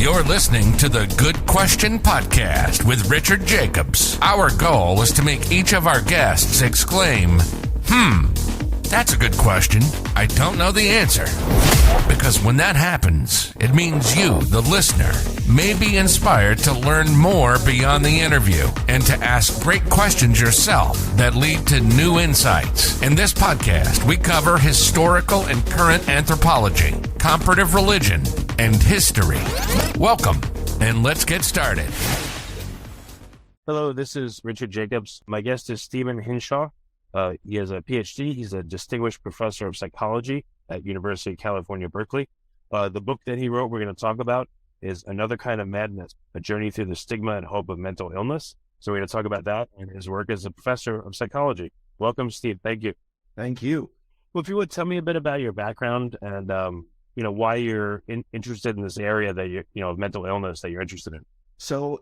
You're listening to the Good Question Podcast with Richard Jacobs. Our goal is to make each of our guests exclaim, that's a good question. I don't know the answer. Because when that happens, it means you, the listener, may be inspired to learn more beyond the interview and to ask great questions yourself that lead to new insights. In this podcast, we cover historical and current anthropology, comparative religion, and history. Welcome, and let's get started. Hello, this is Richard Jacobs. My guest is Stephen Hinshaw. He has a PhD. He's a distinguished professor of psychology at University of California, Berkeley. The book that he wrote we're going to talk about is Another Kind of Madness, A Journey Through the Stigma and Hope of Mental Illness. So we're going to talk about that and his work as a professor of psychology. Welcome, Steve. Thank you. Thank you. Well, if you would tell me a bit about your background and, why you're interested in this area that of mental illness that you're interested in. So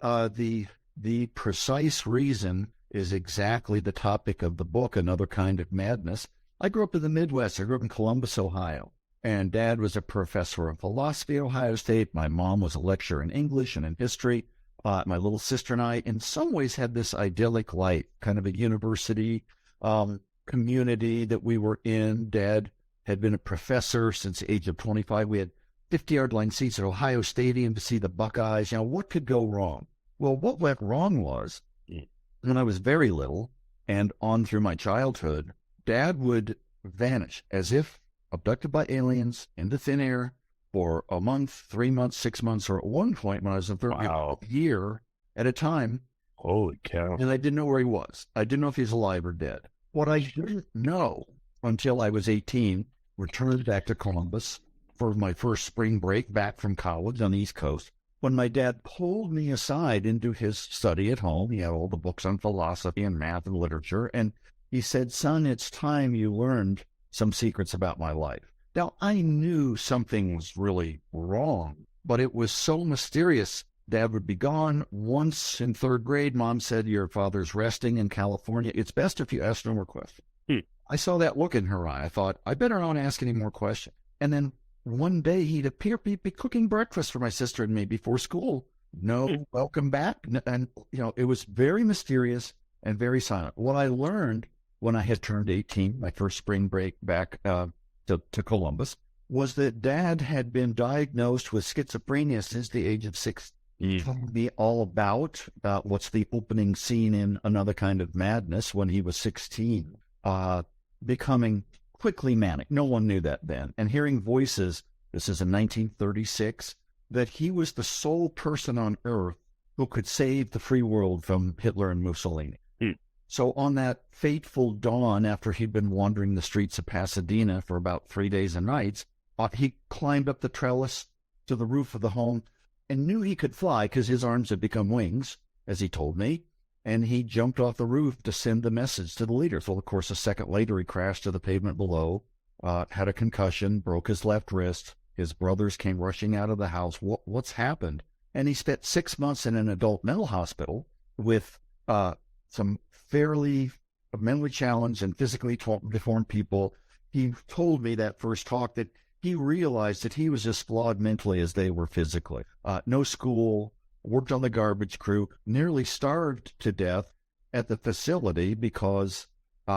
the precise reason is exactly the topic of the book, Another Kind of Madness. I grew up in the Midwest. I grew up in Columbus, Ohio, and Dad was a professor of philosophy at Ohio State. My mom was a lecturer in English and in history. My little sister and I, in some ways, had this idyllic life, kind of a university community that we were in. Dad had been a professor since the age of 25. We had 50-yard line seats at Ohio Stadium to see the Buckeyes. What could go wrong? Well, what went wrong was, when I was very little and on through my childhood, Dad would vanish as if abducted by aliens into thin air for a month, 3 months, 6 months, or at one point when I was a year at a time. Holy cow. And I didn't know where he was. I didn't know if he was alive or dead. What I didn't know until I was 18, returned back to Columbus for my first spring break back from college on the East Coast, when my dad pulled me aside into his study at home. He had all the books on philosophy and math and literature, and he said, "Son, it's time you learned some secrets about my life." Now, I knew something was really wrong, but it was so mysterious. Dad would be gone. Once in third grade, Mom said, "Your father's resting in California. It's best if you ask no more questions." I saw that look in her eye. I thought, I better not ask any more questions. And then one day he'd appear, be cooking breakfast for my sister and me before school. No, welcome back. And, it was very mysterious and very silent. What I learned when I had turned 18, my first spring break back to Columbus, was that Dad had been diagnosed with schizophrenia since the age of 6. He told me all about what's the opening scene in Another Kind of Madness when he was 16, becoming quickly manic. No one knew that then. And hearing voices, this is in 1936, that he was the sole person on earth who could save the free world from Hitler and Mussolini. So on that fateful dawn, after he'd been wandering the streets of Pasadena for about 3 days and nights, he climbed up the trellis to the roof of the home and knew he could fly because his arms had become wings, as he told me. And he jumped off the roof to send the message to the leaders. Well, of course, a second later, he crashed to the pavement below, had a concussion, broke his left wrist. His brothers came rushing out of the house. What's happened? And he spent 6 months in an adult mental hospital with some fairly mentally challenged and physically deformed people. He told me that first talk that he realized that he was as flawed mentally as they were physically. No school, worked on the garbage crew, nearly starved to death at the facility because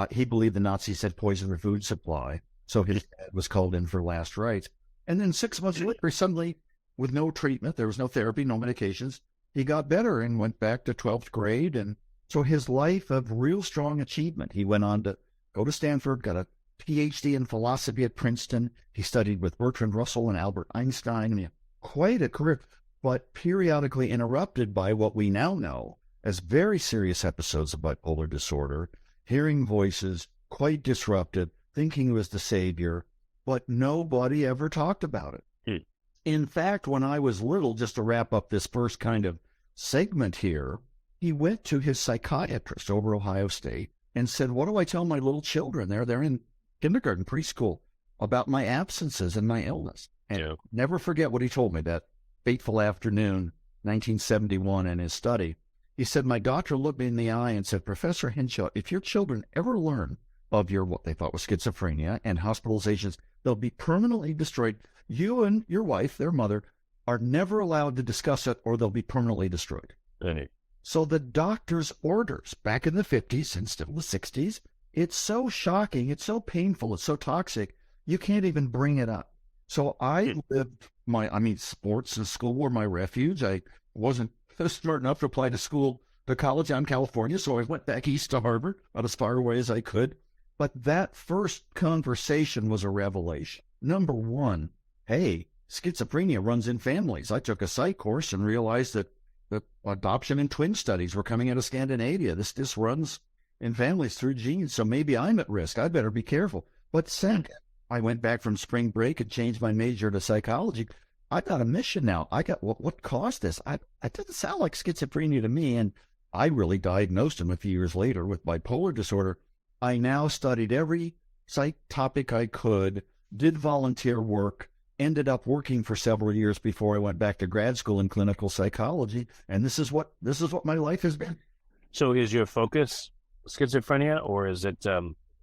he believed the Nazis had poisoned the food supply. So his dad was called in for last rites. And then 6 months later, suddenly, with no treatment, there was no therapy, no medications, he got better and went back to 12th grade. And so his life of real strong achievement, he went on to go to Stanford, got a PhD in philosophy at Princeton. He studied with Bertrand Russell and Albert Einstein. I mean, quite a career, but periodically interrupted by what we now know as very serious episodes of bipolar disorder, hearing voices, quite disruptive, thinking he was the savior, but nobody ever talked about it. In fact, when I was little, just to wrap up this first kind of segment here, he went to his psychiatrist over Ohio State and said, "What do I tell my little children? They're in kindergarten, preschool, about my absences and my illness." And never forget what he told me that fateful afternoon, 1971, in his study. He said, "My doctor looked me in the eye and said, Professor Hinshaw, if your children ever learn of your what they thought was schizophrenia and hospitalizations, they'll be permanently destroyed. You and your wife, their mother, are never allowed to discuss it or they'll be permanently destroyed. Right. So the doctor's orders back in the 50s and still the 60s, it's so shocking, it's so painful, it's so toxic, you can't even bring it up. So I lived sports and school were my refuge. I wasn't smart enough to apply to college out in California, so I went back east to Harvard, about as far away as I could. But that first conversation was a revelation. Number one, hey, schizophrenia runs in families. I took a psych course and realized that adoption and twin studies were coming out of Scandinavia. This runs in families through genes, so maybe I'm at risk. I better be careful. But second, I went back from spring break and changed my major to psychology. I got a mission now. I got what caused this? It didn't sound like schizophrenia to me, and I really diagnosed him a few years later with bipolar disorder. I now studied every psych topic I could, did volunteer work, ended up working for several years before I went back to grad school in clinical psychology, and this is what my life has been. So is your focus schizophrenia, or is it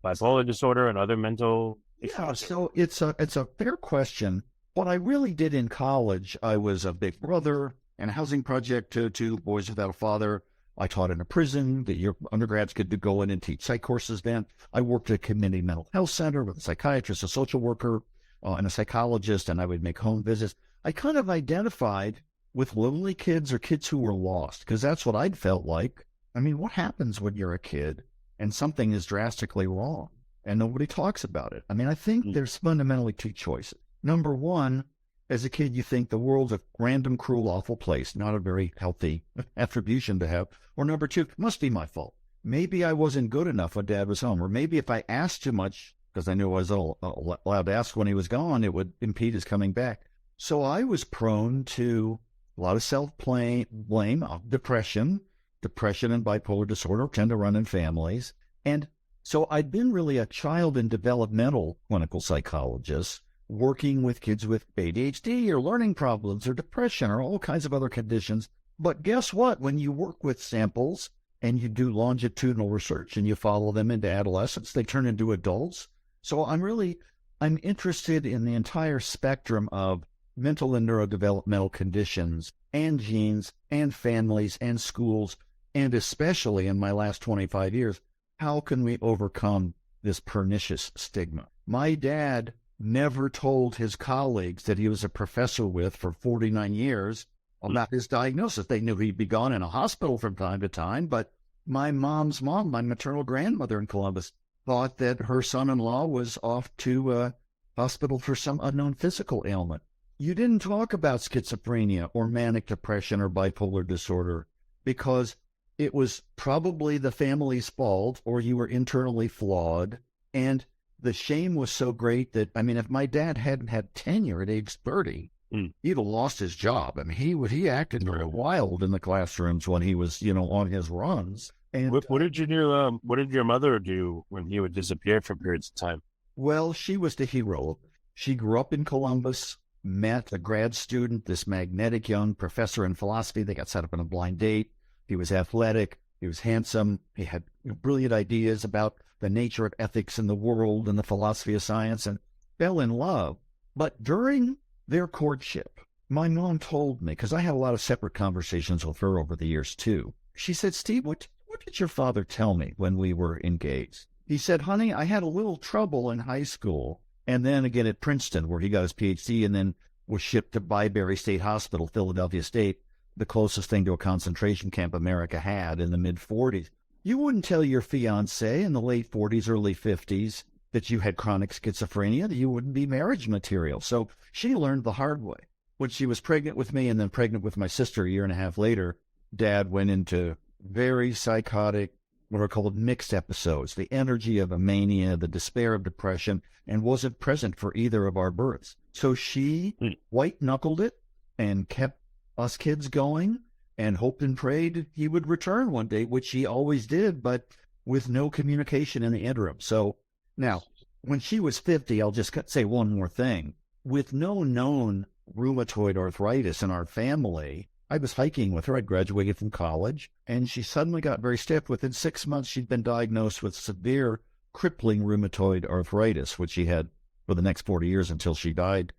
bipolar disorder and other mental issues? Yeah, so it's a fair question. What I really did in college, I was a big brother and a housing project to boys without a father. I taught in a prison that your undergrads could go in and teach psych courses then. I worked at a community mental health center with a psychiatrist, a social worker, and a psychologist, and I would make home visits. I kind of identified with lonely kids or kids who were lost, because that's what I'd felt like. I mean, what happens when you're a kid and something is drastically wrong and nobody talks about it? I mean, I think there's fundamentally two choices. Number one, as a kid, you think the world's a random, cruel, awful place, not a very healthy attribution to have. Or number two, it must be my fault. Maybe I wasn't good enough when Dad was home. Or maybe if I asked too much, because I knew I was allowed to ask when he was gone, it would impede his coming back. So I was prone to a lot of self-blame, depression. Depression and bipolar disorder tend to run in families. And so I'd been really a child and developmental clinical psychologist, working with kids with ADHD or learning problems or depression or all kinds of other conditions. But guess what? When you work with samples and you do longitudinal research and you follow them into adolescence, they turn into adults. So I'm interested in the entire spectrum of mental and neurodevelopmental conditions and genes and families and schools, and especially in my last 25 years, how can we overcome this pernicious stigma? My dad never told his colleagues that he was a professor with for 49 years about his diagnosis. They knew he'd be gone in a hospital from time to time, but my mom's mom, my maternal grandmother in Columbus, thought that her son-in-law was off to a hospital for some unknown physical ailment. You didn't talk about schizophrenia or manic depression or bipolar disorder because it was probably the family's fault or you were internally flawed. And the shame was so great that, I mean, if my dad hadn't had tenure at age 30, he'd have lost his job. I mean, he acted very wild in the classrooms when he was, on his runs. And what did your mother do when he would disappear for periods of time? Well, she was the hero. She grew up in Columbus, met a grad student, this magnetic young professor in philosophy. They got set up on a blind date. He was athletic. He was handsome. He had brilliant ideas about the nature of ethics in the world and the philosophy of science, and fell in love. But during their courtship, my mom told me, because I had a lot of separate conversations with her over the years too. She said, "Steve, what did your father tell me when we were engaged?" He said, "Honey, I had a little trouble in high school, and then again at Princeton, where he got his PhD, and then was shipped to Byberry State Hospital, Philadelphia State, the closest thing to a concentration camp America had in the mid-40s. You wouldn't tell your fiancé in the late 40s, early 50s that you had chronic schizophrenia, that you wouldn't be marriage material." So she learned the hard way. When she was pregnant with me and then pregnant with my sister a year and a half later, Dad went into very psychotic, what are called mixed episodes, the energy of a mania, the despair of depression, and wasn't present for either of our births. So she white-knuckled it and kept us kids going and hoped and prayed he would return one day, which he always did, but with no communication in the interim. So now, when she was 50, I'll just say one more thing. With no known rheumatoid arthritis in our family, I was hiking with her. I'd graduated from college, and she suddenly got very stiff. Within 6 months, she'd been diagnosed with severe crippling rheumatoid arthritis, which she had for the next 40 years until she died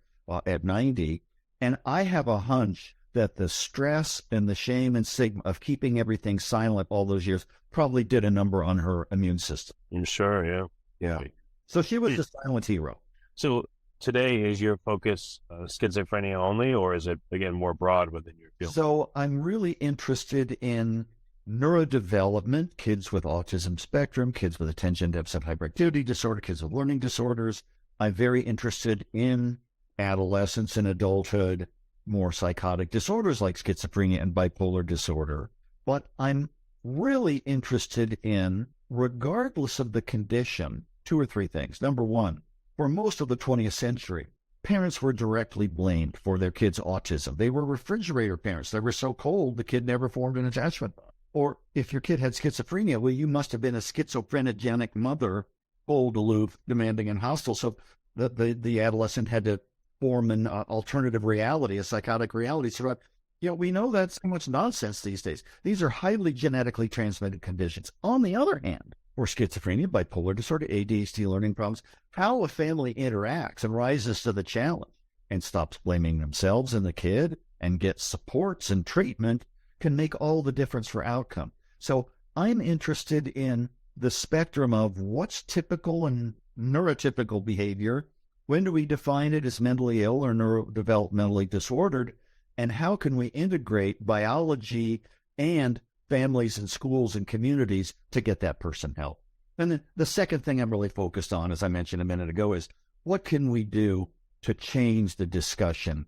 at 90. And I have a hunch that the stress and the shame and stigma of keeping everything silent all those years probably did a number on her immune system. I'm sure, yeah. Yeah. So she was the silent hero. So today, is your focus schizophrenia only, or is it, again, more broad within your field? So I'm really interested in neurodevelopment, kids with autism spectrum, kids with attention deficit hyperactivity disorder, kids with learning disorders. I'm very interested in adolescence and adulthood, more psychotic disorders like schizophrenia and bipolar disorder. But I'm really interested in, regardless of the condition, two or three things. Number one, for most of the 20th century, parents were directly blamed for their kids' autism. They were refrigerator parents. They were so cold, the kid never formed an attachment. Or if your kid had schizophrenia, well, you must have been a schizophrenic mother, cold, aloof, demanding, and hostile. So the adolescent had to form an alternative reality, a psychotic reality. So, we know that's so much nonsense these days. These are highly genetically transmitted conditions. On the other hand, for schizophrenia, bipolar disorder, ADHD, learning problems, how a family interacts and rises to the challenge and stops blaming themselves and the kid and gets supports and treatment can make all the difference for outcome. So I'm interested in the spectrum of what's typical and neurotypical behavior. When do we define it as mentally ill or neurodevelopmentally disordered? And how can we integrate biology and families and schools and communities to get that person help? And then the second thing I'm really focused on, as I mentioned a minute ago, is what can we do to change the discussion,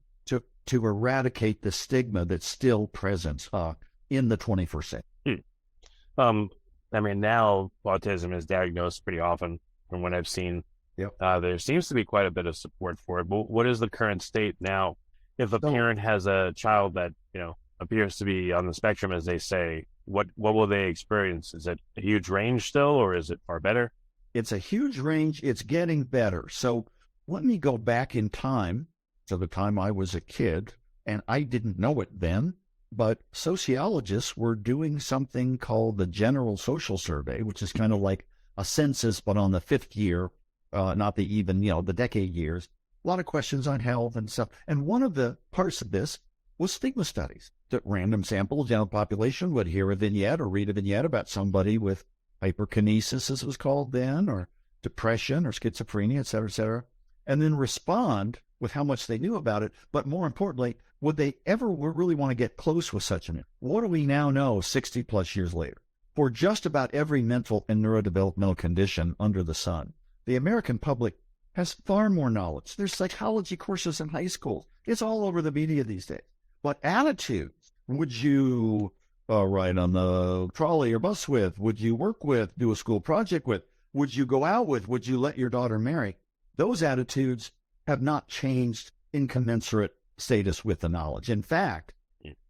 to eradicate the stigma that's still present in the 21st century? I mean, now autism is diagnosed pretty often from what I've seen. Yep. There seems to be quite a bit of support for it. But what is the current state now? If a parent has a child that, appears to be on the spectrum, as they say, what will they experience? Is it a huge range still, or is it far better? It's a huge range. It's getting better. So let me go back in time to the time I was a kid, and I didn't know it then, but sociologists were doing something called the General Social Survey, which is kind of like a census, but on the fifth year, not the even, the decade years. A lot of questions on health and stuff. And one of the parts of this was stigma studies. That random sample of general population would hear a vignette or read a vignette about somebody with hyperkinesis, as it was called then, or depression or schizophrenia, et cetera, and then respond with how much they knew about it. But more importantly, would they ever really want to get close with such an? What do we now know 60 plus years later? For just about every mental and neurodevelopmental condition under the sun, the American public has far more knowledge. There's psychology courses in high schools. It's all over the media these days. What attitudes would you ride on the trolley or bus with? Would you work with, do a school project with? Would you go out with? Would you let your daughter marry? Those attitudes have not changed in commensurate status with the knowledge. In fact,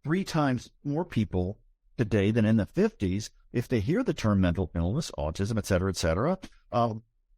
3 times more people today than in the 50s, if they hear the term mental illness, autism, et cetera,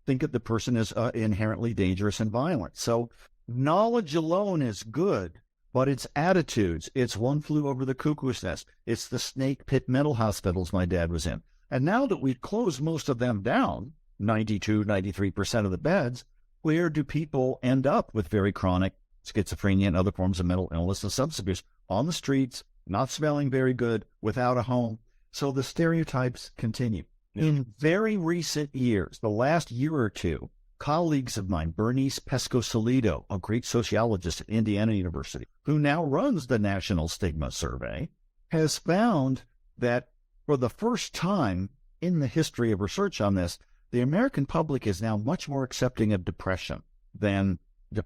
think of the person as inherently dangerous and violent. So knowledge alone is good, but it's attitudes. It's one flew over the cuckoo's nest. It's the snake pit mental hospitals my dad was in. And now that we've closed most of them down, 92, 93% of the beds, where do people end up with very chronic schizophrenia and other forms of mental illness and substance abuse? On the streets, not smelling very good, without a home. So the stereotypes continue. In very recent years, the last year or two, colleagues of mine, Bernice Pesco-Salido, a great sociologist at Indiana University, who now runs the National Stigma Survey, has found that for the first time in the history of research on this, the American public is now much more accepting of depression than,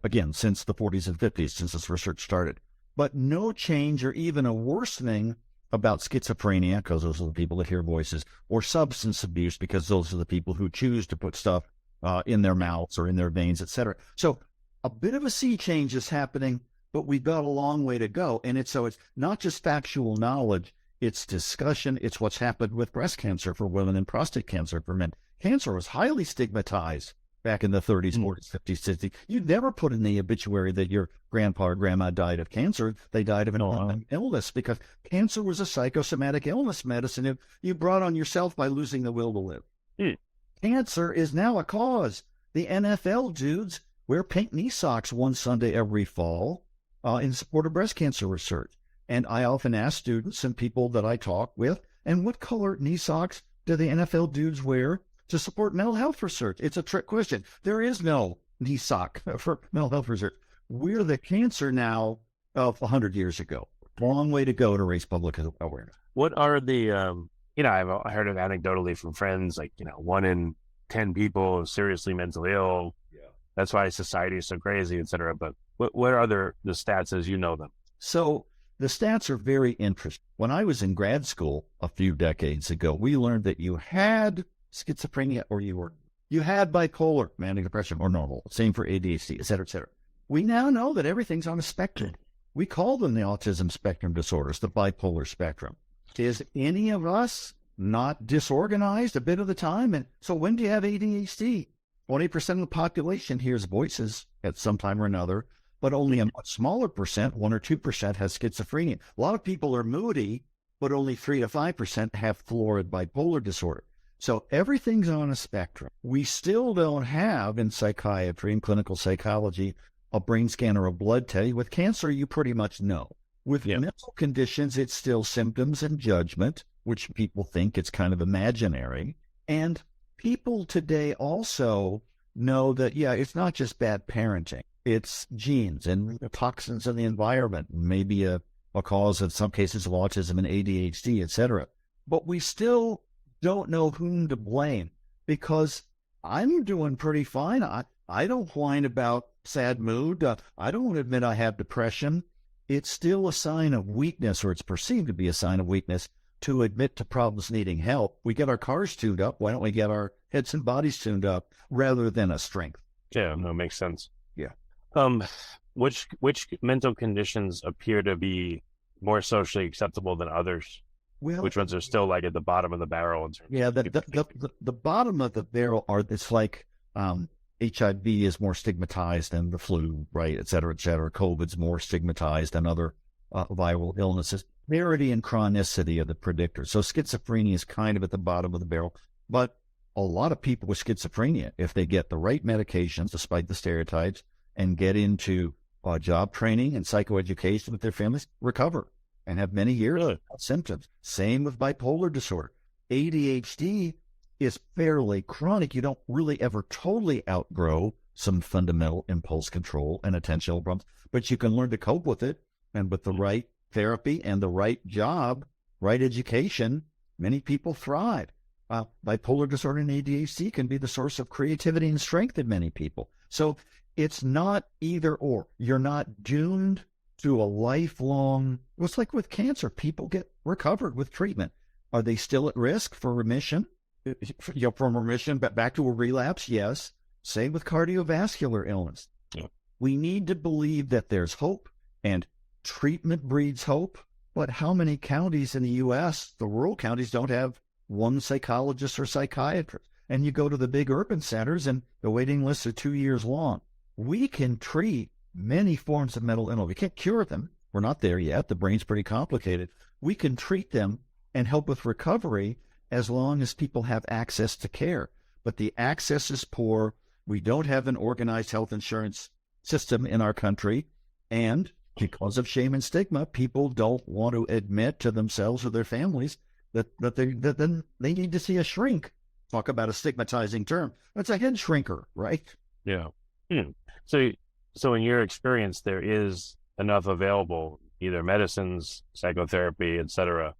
again, since the 40s and 50s, since this research started. But no change or even a worsening about schizophrenia, because those are the people that hear voices, or substance abuse, because those are the people who choose to put stuff in their mouths or in their veins, et cetera. So a bit of a sea change is happening, but we've got a long way to go. And it's not just factual knowledge, it's discussion. It's what's happened with breast cancer for women and prostate cancer for men. Cancer was highly stigmatized back in the 30s, 40s, 50s, 60s. You'd never put in the obituary that your grandpa or grandma died of cancer. They died of an illness, because cancer was a psychosomatic illness medicine you brought on yourself by losing the will to live. Cancer is now a cause. The NFL dudes wear pink knee socks one Sunday every fall in support of breast cancer research. And I often ask students and people that I talk with, and what color knee socks do the NFL dudes wear to support mental health research? It's a trick question. There is no knee sock for mental health research. We're the cancer now of 100 years ago. Long way to go to raise public awareness. What are the, I've heard it anecdotally from friends, 1 in 10 people seriously mentally ill. Yeah. That's why society is so crazy, et cetera. But what are the stats as you know them? So the stats are very interesting. When I was in grad school a few decades ago, we learned that you had schizophrenia or you had bipolar, manic depression, or normal. Same for ADHD, et cetera, et cetera. We now know that everything's on a spectrum. We call them the autism spectrum disorders, the bipolar spectrum. Is any of us not disorganized a bit of the time? And so when do you have ADHD? 20% of the population hears voices at some time or another, but only a much smaller percent, 1 or 2%, has schizophrenia. A lot of people are moody, but only 3 to 5% have florid bipolar disorder. So everything's on a spectrum. We still don't have in psychiatry and clinical psychology a brain scan or a blood test. With cancer, you pretty much know. With mental conditions, it's still symptoms and judgment, which people think it's kind of imaginary. And people today also know that, it's not just bad parenting. It's genes and toxins in the environment, maybe a cause in some cases of autism and ADHD, et cetera. But we still don't know whom to blame, because I'm doing pretty fine. I don't whine about sad mood. I don't admit I have depression. It's still a sign of weakness, or it's perceived to be a sign of weakness, to admit to problems needing help. We get our cars tuned up. Why don't we get our heads and bodies tuned up rather than a strength? Yeah, no, makes sense. Yeah. Which mental conditions appear to be more socially acceptable than others? Well, which ones are still at the bottom of the barrel? The bottom of the barrel are, it's like HIV is more stigmatized than the flu, right, et cetera, et cetera. COVID's more stigmatized than other viral illnesses. Severity and chronicity are the predictors. So schizophrenia is kind of at the bottom of the barrel. But a lot of people with schizophrenia, if they get the right medications, despite the stereotypes, and get into job training and psychoeducation with their families, recover and have many years of symptoms. Same with bipolar disorder. ADHD is fairly chronic. You don't really ever totally outgrow some fundamental impulse control and attentional problems, but you can learn to cope with it. And with the right therapy and the right job, right education, many people thrive. Bipolar disorder and ADHD can be the source of creativity and strength in many people. So it's not either or. You're not doomed to a lifelong, it's like with cancer, people get recovered with treatment. Are they still at risk for remission? From remission, but back to a relapse, yes. Same with cardiovascular illness. Yeah. We need to believe that there's hope, and treatment breeds hope. But how many counties in the U.S., the rural counties, don't have one psychologist or psychiatrist? And you go to the big urban centers, and the waiting lists are 2 years long. We can treat many forms of mental illness. We can't cure them. We're not there yet. The brain's pretty complicated. We can treat them and help with recovery as long as people have access to care. But the access is poor. We don't have an organized health insurance system in our country. And because of shame and stigma, people don't want to admit to themselves or their families that they need to see a shrink. Talk about a stigmatizing term. It's a head shrinker, right? Yeah. So in your experience, there is enough available, either medicines, psychotherapy, et cetera,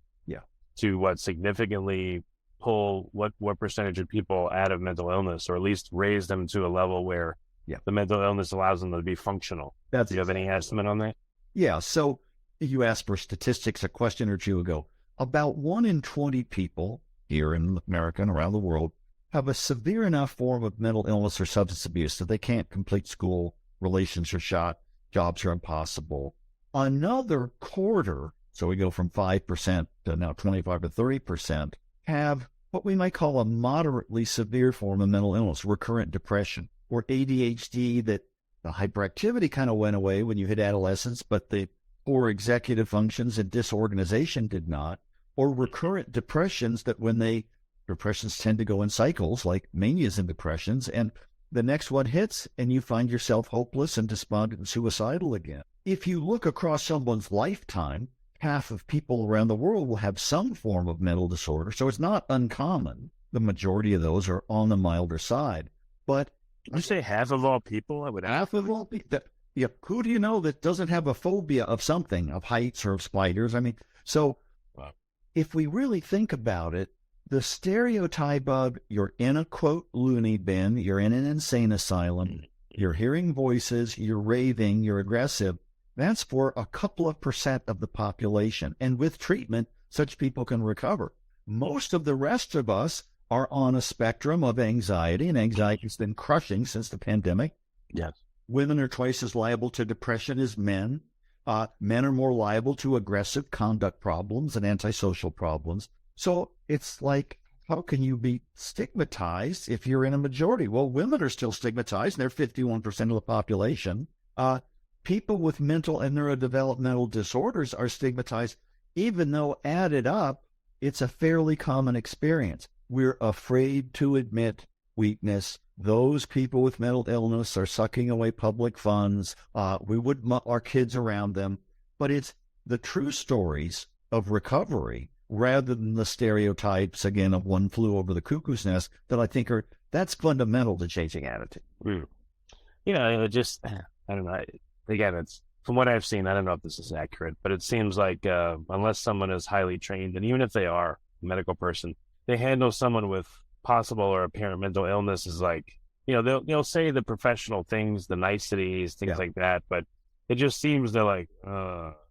to significantly pull what percentage of people out of mental illness, or at least raise them to a level where the mental illness allows them to be functional. Do you have any estimate on that? Yeah. So you asked for statistics a question or two ago. About 1 in 20 people here in America and around the world have a severe enough form of mental illness or substance abuse that they can't complete school, relations are shot, jobs are impossible. Another quarter, so we go from 5% to now 25 to 30%, have what we might call a moderately severe form of mental illness, recurrent depression, or ADHD, that the hyperactivity kind of went away when you hit adolescence, but the poor executive functions and disorganization did not, or recurrent depressions that depressions tend to go in cycles, like manias and depressions, and the next one hits and you find yourself hopeless and despondent and suicidal again. if you look across someone's lifetime, half of people around the world will have some form of mental disorder. So it's not uncommon. The majority of those are on the milder side. But you say half of all people? I would half of all people. Yeah, who do you know that doesn't have a phobia of something, of heights or of spiders? I mean, so wow. If we really think about it, the stereotype of you're in a, quote, loony bin, you're in an insane asylum, you're hearing voices, you're raving, you're aggressive, that's for a couple of % of the population. And with treatment, such people can recover. Most of the rest of us are on a spectrum of anxiety, and anxiety has been crushing since the pandemic. Yes. Women are twice as liable to depression as men. Men are more liable to aggressive conduct problems and antisocial problems. So it's like, how can you be stigmatized if you're in a majority? Well, women are still stigmatized, and they're 51% of the population. People with mental and neurodevelopmental disorders are stigmatized, even though added up, it's a fairly common experience. We're afraid to admit weakness. Those people with mental illness are sucking away public funds. We would mutt our kids around them. But it's the true stories of recovery rather than the stereotypes, again, of one flew over the cuckoo's nest that I think that's fundamental to changing attitude. Yeah, I don't know. Again, it's from what I've seen, I don't know if this is accurate, but it seems like unless someone is highly trained, and even if they are a medical person, they handle someone with possible or apparent mental illness is like, they'll say the professional things, the niceties, things like that, but it just seems they're like,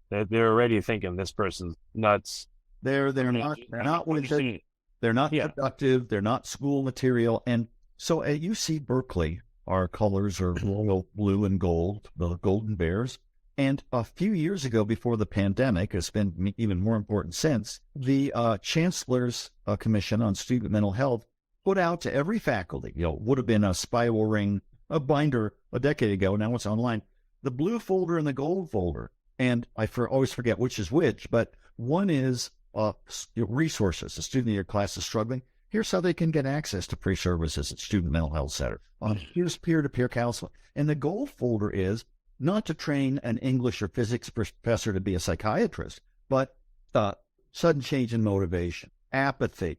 they're already thinking this person's nuts. They're not with it. They're not productive. They're not school material. And so at UC Berkeley, our colors are royal blue and gold, the Golden Bears. And a few years ago, before the pandemic, it's been even more important since, the Chancellor's Commission on Student Mental Health put out to every faculty, would have been a spiral ring, a binder a decade ago. Now it's online, the blue folder and the gold folder. And I always forget which is which, but one is resources. A student in your class is struggling. Here's how they can get access to pre-services at Student Mental Health Center. Here's peer-to-peer counseling. And the gold folder is not to train an English or physics professor to be a psychiatrist, but sudden change in motivation, apathy,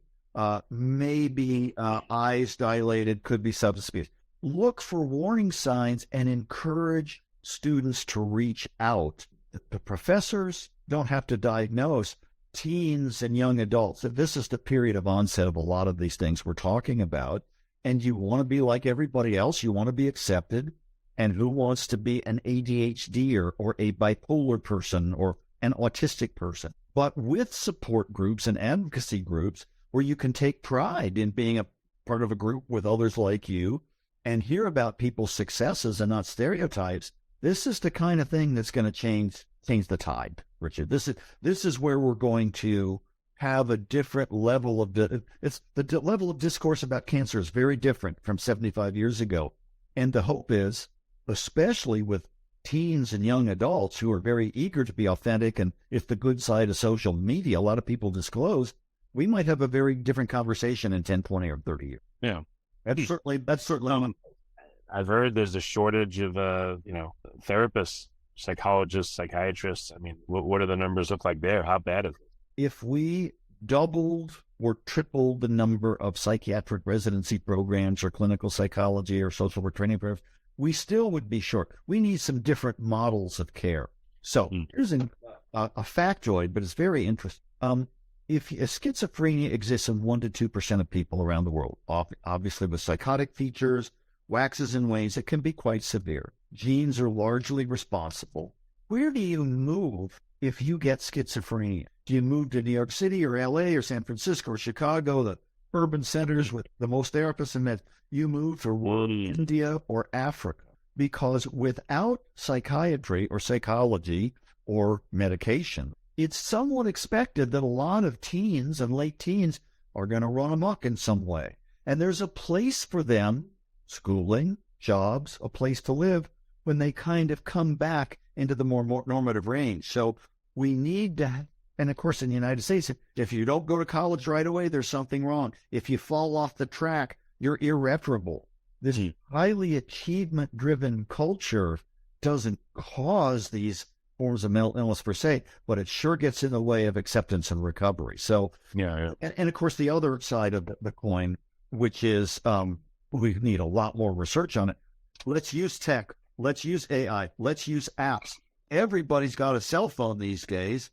maybe eyes dilated, could be substance abuse. Look for warning signs and encourage students to reach out. The professors don't have to diagnose. Teens and young adults, this is the period of onset of a lot of these things we're talking about, and you want to be like everybody else, you want to be accepted, and who wants to be an ADHD or a bipolar person or an autistic person? But with support groups and advocacy groups where you can take pride in being a part of a group with others like you and hear about people's successes and not stereotypes, this is the kind of thing that's going to change the tide, Richard. This is where we're going to have a different level of the level of discourse about cancer is very different from 75 years ago. And the hope is, especially with teens and young adults who are very eager to be authentic, and if the good side of social media, a lot of people disclose, we might have a very different conversation in 10, 20, or 30 years. Yeah. That's certainly I've heard there's a shortage of therapists, psychologists, psychiatrists. I mean, what do the numbers look like there? How bad is it? If we doubled or tripled the number of psychiatric residency programs or clinical psychology or social work training programs, we still would be short. We need some different models of care. So here's a factoid, but it's very interesting. If schizophrenia exists in 1% to 2% of people around the world, obviously with psychotic features, waxes and wanes, it can be quite severe. Genes are largely responsible. Where do you move if you get schizophrenia? Do you move to New York City or LA or San Francisco or Chicago, the urban centers with the most therapists and meds? You move to India or Africa, because without psychiatry or psychology or medication, it's somewhat expected that a lot of teens and late teens are going to run amok in some way. And there's a place for them, schooling, jobs, a place to live, when they kind of come back into the more normative range. So we need to, and of course in the United States, if you don't go to college right away, there's something wrong. If you fall off the track, you're irreparable. This highly achievement-driven culture doesn't cause these forms of mental illness per se, but it sure gets in the way of acceptance and recovery. So, and of course, the other side of the coin, which is we need a lot more research on it. Let's use tech. Let's use AI. Let's use apps. Everybody's got a cell phone these days,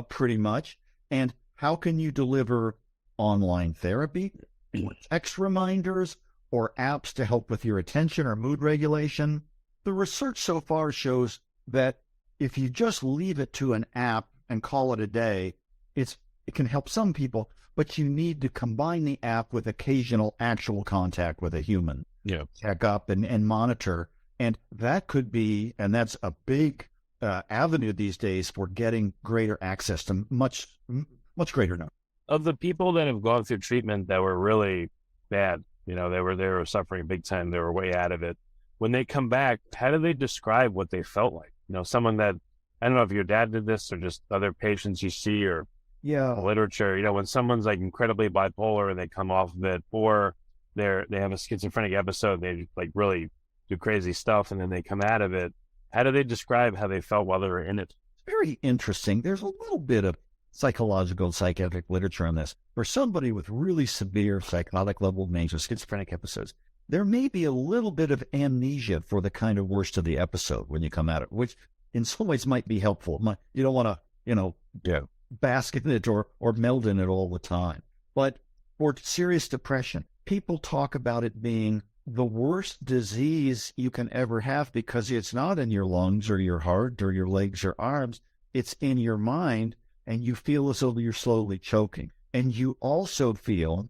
pretty much. And how can you deliver online therapy, text reminders, or apps to help with your attention or mood regulation? The research so far shows that if you just leave it to an app and call it a day, it can help some people, but you need to combine the app with occasional actual contact with a human. Check up and monitor. And that could be, and that's a big avenue these days for getting greater access to much greater number. Of the people that have gone through treatment that were really bad, they were suffering big time, they were way out of it. When they come back, how do they describe what they felt like? Someone that, I don't know if your dad did this or just other patients you see or literature, when someone's like incredibly bipolar and they come off of it, or they have a schizophrenic episode, they like really do crazy stuff and then they come out of it. How do they describe how they felt while they were in it? Very interesting. There's a little bit of psychological, psychiatric literature on this. For somebody with really severe psychotic level names or schizophrenic episodes, there may be a little bit of amnesia for the kind of worst of the episode when you come at it, which in some ways might be helpful. You don't want to, bask in it or meld in it all the time. But for serious depression, people talk about it being the worst disease you can ever have because it's not in your lungs or your heart or your legs or arms. It's in your mind, and you feel as though you're slowly choking. And you also feel,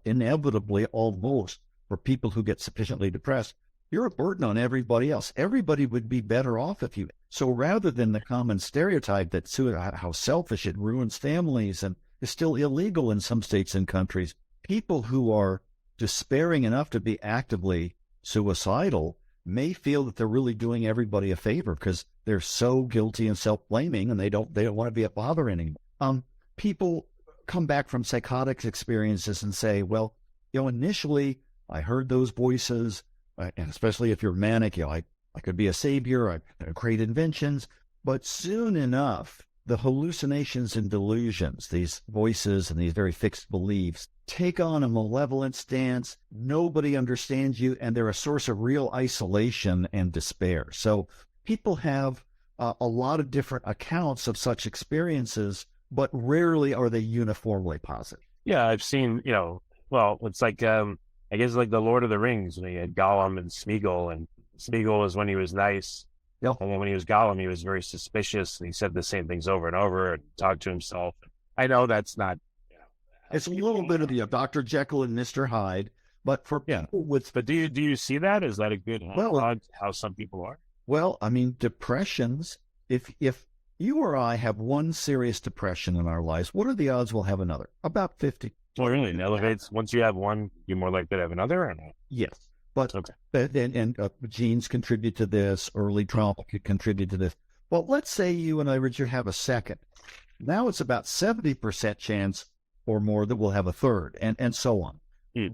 inevitably almost, for people who get sufficiently depressed, you're a burden on everybody else. Everybody would be better off if you. So rather than the common stereotype that how selfish it ruins families and is still illegal in some states and countries, people who are despairing enough to be actively suicidal may feel that they're really doing everybody a favor because they're so guilty and self-blaming, and they don't want to be a bother anymore. People come back from psychotic experiences and say, well, initially I heard those voices, and especially if you're manic, I could be a savior, I create inventions, but soon enough, the hallucinations and delusions, these voices and these very fixed beliefs, take on a malevolent stance. Nobody understands you, and they're a source of real isolation and despair. So people have a lot of different accounts of such experiences, but rarely are they uniformly positive. Yeah, I've seen, it's like, I guess like the Lord of the Rings, when he had Gollum and Smeagol, and Smeagol was when he was nice. Yep. And then when he was Gollum, he was very suspicious, and he said the same things over and over and talked to himself. I know that's not, it's a little bit of the Dr. Jekyll and Mr. Hyde, but for people with... But do you see that? Is that a good how some people are? Well, I mean, depressions, if you or I have one serious depression in our lives, what are the odds we'll have another? About 50. Well, really, it elevates. Once you have one, you're more likely to have another, or no? Yes. But genes contribute to this, early trauma could contribute to this. Well, let's say you and I, Richard, have a second. Now it's about 70% chance or more that we'll have a third, and so on.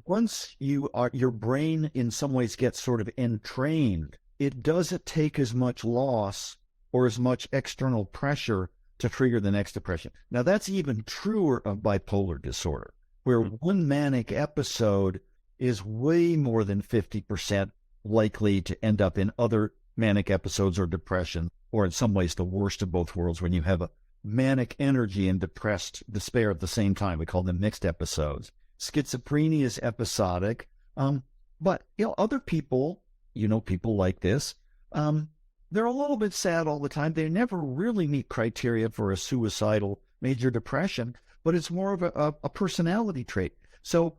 Once your brain in some ways gets sort of entrained, it doesn't take as much loss or as much external pressure to trigger the next depression. Now, that's even truer of bipolar disorder, where one manic episode is way more than 50% likely to end up in other manic episodes or depression, or in some ways the worst of both worlds when you have a manic energy and depressed despair at the same time. We call them mixed episodes. Schizophrenia is episodic, but other people, people like this, they're a little bit sad all the time. They never really meet criteria for a suicidal major depression, but it's more of a personality trait. So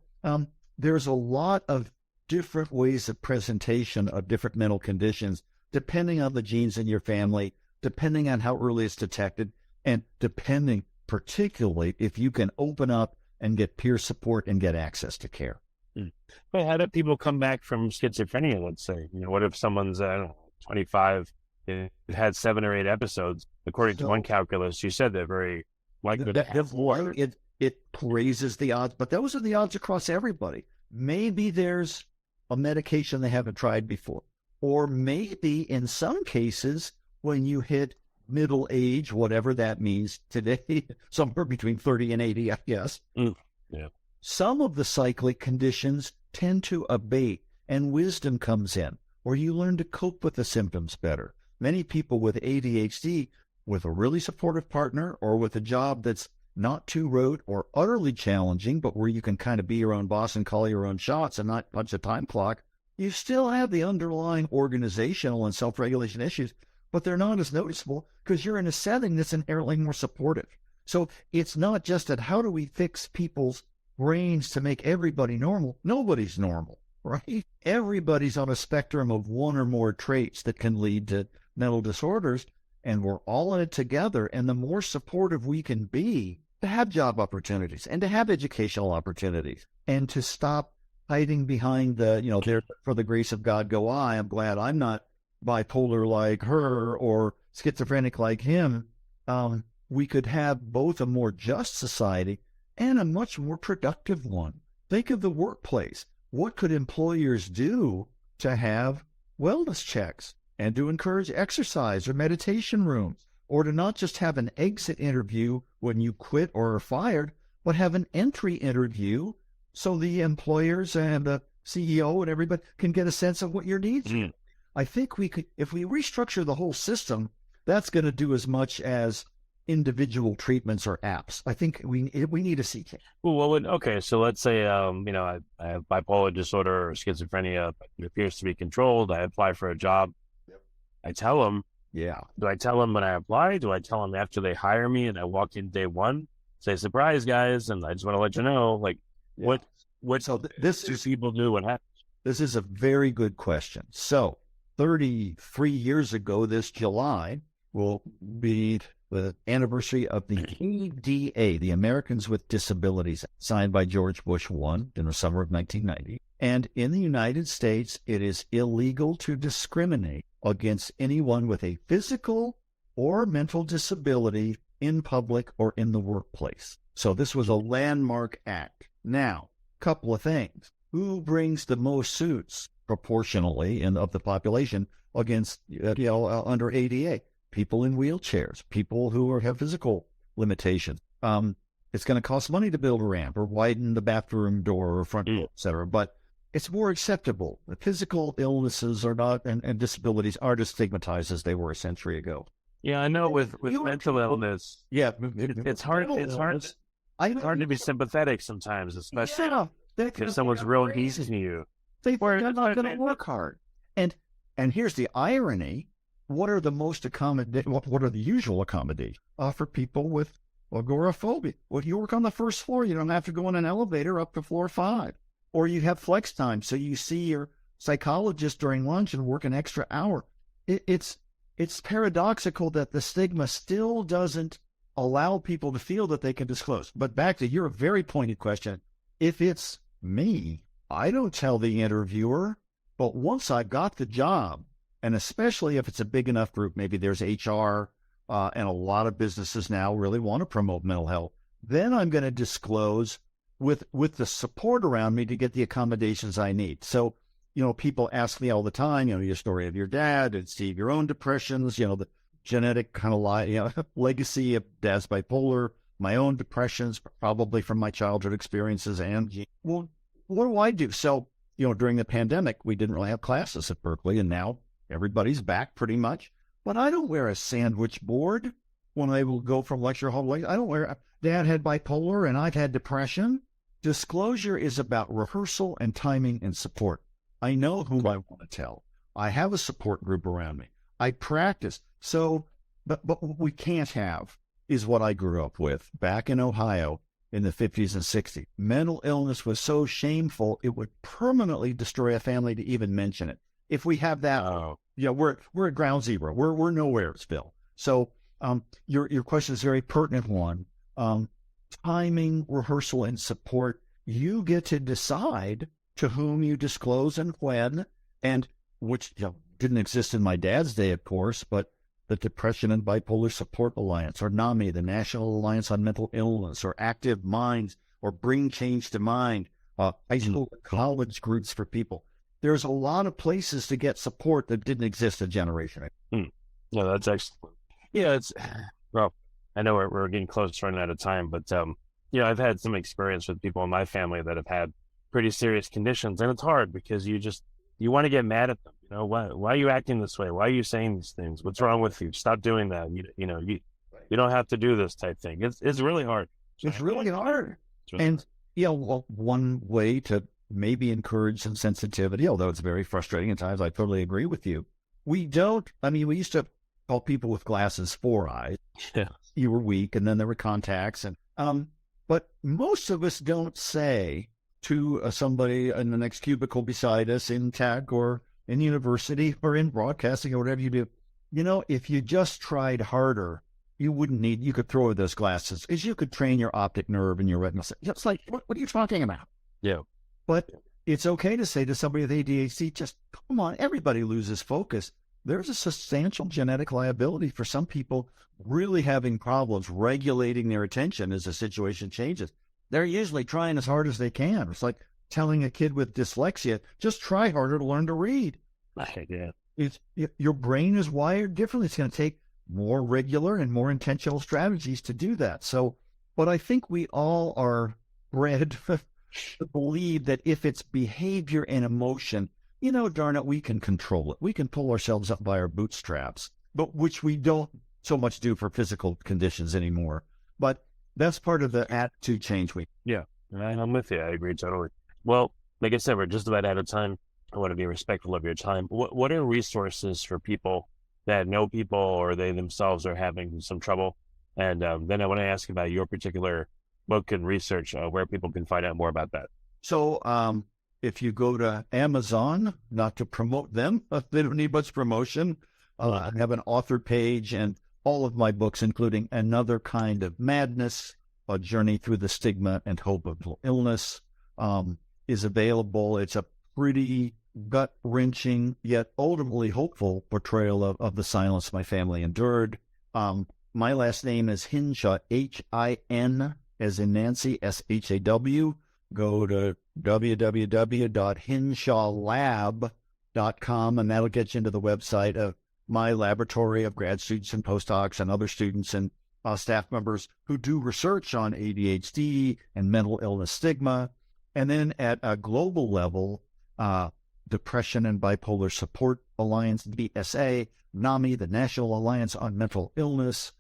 there's a lot of different ways of presentation of different mental conditions, depending on the genes in your family, depending on how early it's detected, and depending particularly if you can open up and get peer support and get access to care. But how do people come back from schizophrenia, let's say? What if someone's 25, it had 7 or 8 episodes? According to one calculus, you said they're very likely to have more. It raises the odds, but those are the odds across everybody. Maybe there's a medication they haven't tried before, or maybe in some cases, when you hit middle age, whatever that means today, somewhere between 30 and 80, I guess. Yeah. Some of the cyclic conditions tend to abate and wisdom comes in, or you learn to cope with the symptoms better. Many people with ADHD, with a really supportive partner or with a job that's not too rote or utterly challenging, but where you can kind of be your own boss and call your own shots and not punch a time clock, you still have the underlying organizational and self-regulation issues, but they're not as noticeable because you're in a setting that's inherently more supportive. So it's not just that how do we fix people's brains to make everybody normal? Nobody's normal, right? Everybody's on a spectrum of one or more traits that can lead to mental disorders, and we're all in it together. And the more supportive we can be to have job opportunities and to have educational opportunities and to stop hiding behind the, there, for the grace of God go I. I'm glad I'm not bipolar like her or schizophrenic like him. We could have both a more just society and a much more productive one. Think of the workplace. What could employers do to have wellness checks and to encourage exercise or meditation rooms, or to not just have an exit interview when you quit or are fired, but have an entry interview so the employers and the CEO and everybody can get a sense of what your needs are. I think we could, if we restructure the whole system, that's going to do as much as individual treatments or apps. I think we need a CK. Well, okay, so let's say, I have bipolar disorder or schizophrenia, but it appears to be controlled. I apply for a job. Yep. I tell them, yeah. Do I tell them when I apply? Do I tell them after they hire me and I walk in day one? Say, surprise, guys, and I just want to let you know, what this do people do? What happens? This is a very good question. So 33 years ago, this July will be the anniversary of the ADA, the Americans with Disabilities, signed by George Bush I in the summer of 1990. And in the United States, it is illegal to discriminate against anyone with a physical or mental disability in public or in the workplace. So this was a landmark act. Now, couple of things. Who brings the most suits proportionally of the population against, under ADA? People in wheelchairs, people who have physical limitations. It's going to cost money to build a ramp or widen the bathroom door or front door, et cetera, but it's more acceptable. The physical illnesses are not, and disabilities aren't as stigmatized as they were a century ago. Yeah, I know with mental illness. Yeah. It's hard to be sympathetic sometimes, especially because someone's real easy to you. They're not going to work hard. And here's the irony. What are the usual accommodations for people with agoraphobia? Well, you work on the first floor. You don't have to go in an elevator up to floor 5. Or you have flex time, so you see your psychologist during lunch and work an extra hour. It's paradoxical that the stigma still doesn't allow people to feel that they can disclose. But back to your very pointed question, if it's me, I don't tell the interviewer, but once I got the job, and especially if it's a big enough group, maybe there's HR, and a lot of businesses now really want to promote mental health, then I'm going to disclose with the support around me to get the accommodations I need. So, people ask me all the time, your story of your dad, and Steve, your own depressions, the genetic kind of legacy of dad's bipolar, my own depressions, probably from my childhood experiences. And, well, what do I do? So, during the pandemic, we didn't really have classes at Berkeley, and now everybody's back pretty much. But I don't wear a sandwich board when I will go from lecture hall to lecture. I don't wear, Dad had bipolar and I've had depression. Disclosure is about rehearsal and timing and support. I know who I want to tell. I have a support group around me. I practice. So, but what we can't have is what I grew up with back in Ohio in the 50s and 60s. Mental illness was so shameful, it would permanently destroy a family to even mention it. If we have that, we're at ground zero. We're nowheresville. So your question is a very pertinent one. Timing, rehearsal, and support. You get to decide to whom you disclose and when, and which didn't exist in my dad's day, of course, but the Depression and Bipolar Support Alliance, or NAMI, the National Alliance on Mental Illness, or Active Minds, or Bring Change to Mind, high school and college groups for people. there's a lot of places to get support that didn't exist a generation ago. Yeah, that's excellent. Yeah, well, I know we're getting close to running out of time, but, I've had some experience with people in my family that have had pretty serious conditions, and it's hard because you want to get mad at them. Why are you acting this way? Why are you saying these things? What's wrong with you? Stop doing that. You don't have to do this type thing. It's really hard. It's really hard. And, one way to maybe encourage some sensitivity, although it's very frustrating at times, I totally agree with you. We used to call people with glasses 4 eyes. Yeah. You were weak, and then there were contacts. But most of us don't say to somebody in the next cubicle beside us in tech or in university or in broadcasting or whatever you do, if you just tried harder, you could throw away those glasses, as you could train your optic nerve and your retinal. It's like, what are you talking about? Yeah. But it's okay to say to somebody with ADHD, just come on, everybody loses focus. There's a substantial genetic liability for some people really having problems regulating their attention as the situation changes. They're usually trying as hard as they can. It's like telling a kid with dyslexia, just try harder to learn to read. Yeah. Your brain is wired differently. It's going to take more regular and more intentional strategies to do that. So, but I think we all are bred to believe that if it's behavior and emotion, darn it, we can control it. We can pull ourselves up by our bootstraps, but which we don't so much do for physical conditions anymore. But that's part of the attitude change. Yeah, I'm with you. I agree totally. Well, like I said, we're just about out of time. I want to be respectful of your time. What are resources for people that know people or they themselves are having some trouble? And then I want to ask about your particular book and research, where people can find out more about that. So if you go to Amazon, not to promote them, they don't need much promotion. I have an author page, and all of my books, including Another Kind of Madness, A Journey Through the Stigma and Hope of Mental Illness, is available. It's a pretty gut-wrenching, yet ultimately hopeful portrayal of the silence my family endured. My last name is Hinshaw, H-I-N, as in Nancy, S-H-A-W. Go to www.hinshawlab.com, and that'll get you into the website of my laboratory of grad students and postdocs and other students and staff members who do research on ADHD and mental illness stigma. And then at a global level, Depression and Bipolar Support Alliance, DSA, NAMI, the National Alliance on Mental Illness,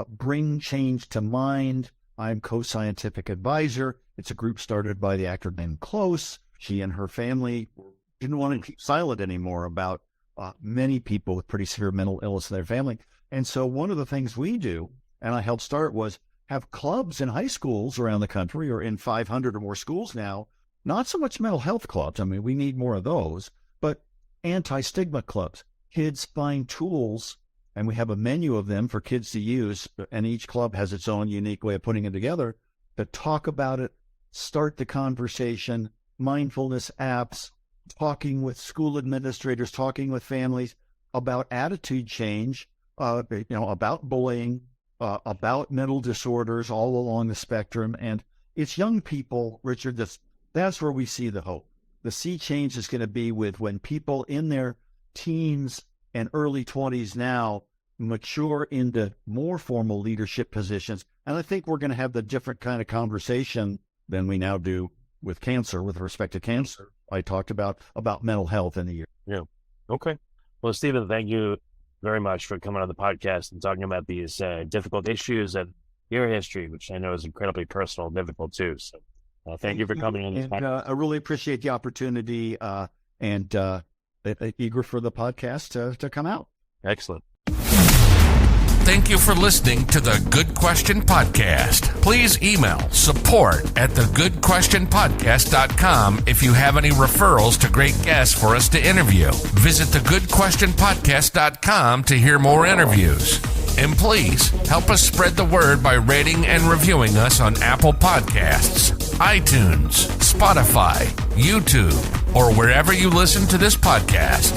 Bring Change to Mind. I'm co-scientific advisor. It's a group started by the actor named Close. She and her family didn't want to keep silent anymore about many people with pretty severe mental illness in their family. And so one of the things we do, and I helped start, was have clubs in high schools around the country, or in 500 or more schools now, not so much mental health clubs. I mean, we need more of those, but anti-stigma clubs. Kids find tools, and we have a menu of them for kids to use, and each club has its own unique way of putting it together, to talk about it, start the conversation, mindfulness apps, talking with school administrators, talking with families about attitude change, about bullying, about mental disorders all along the spectrum. And it's young people, Richard, that's where we see the hope. The sea change is going to be with when people in their teens and early 20s now mature into more formal leadership positions. And I think we're going to have the different kind of conversation than we now do with cancer, with respect to cancer. I talked about mental health in the year. Yeah. Okay. Well, Stephen, thank you very much for coming on the podcast and talking about these difficult issues and your history, which I know is incredibly personal and difficult too. So thank you for coming on this podcast. I really appreciate the opportunity and eager for the podcast to come out. Excellent. Thank you for listening to the Good Question Podcast. Please email support@thegoodquestionpodcast.com if you have any referrals to great guests for us to interview. Visit thegoodquestionpodcast.com to hear more interviews. And please help us spread the word by rating and reviewing us on Apple Podcasts, iTunes, Spotify, YouTube, or wherever you listen to this podcast.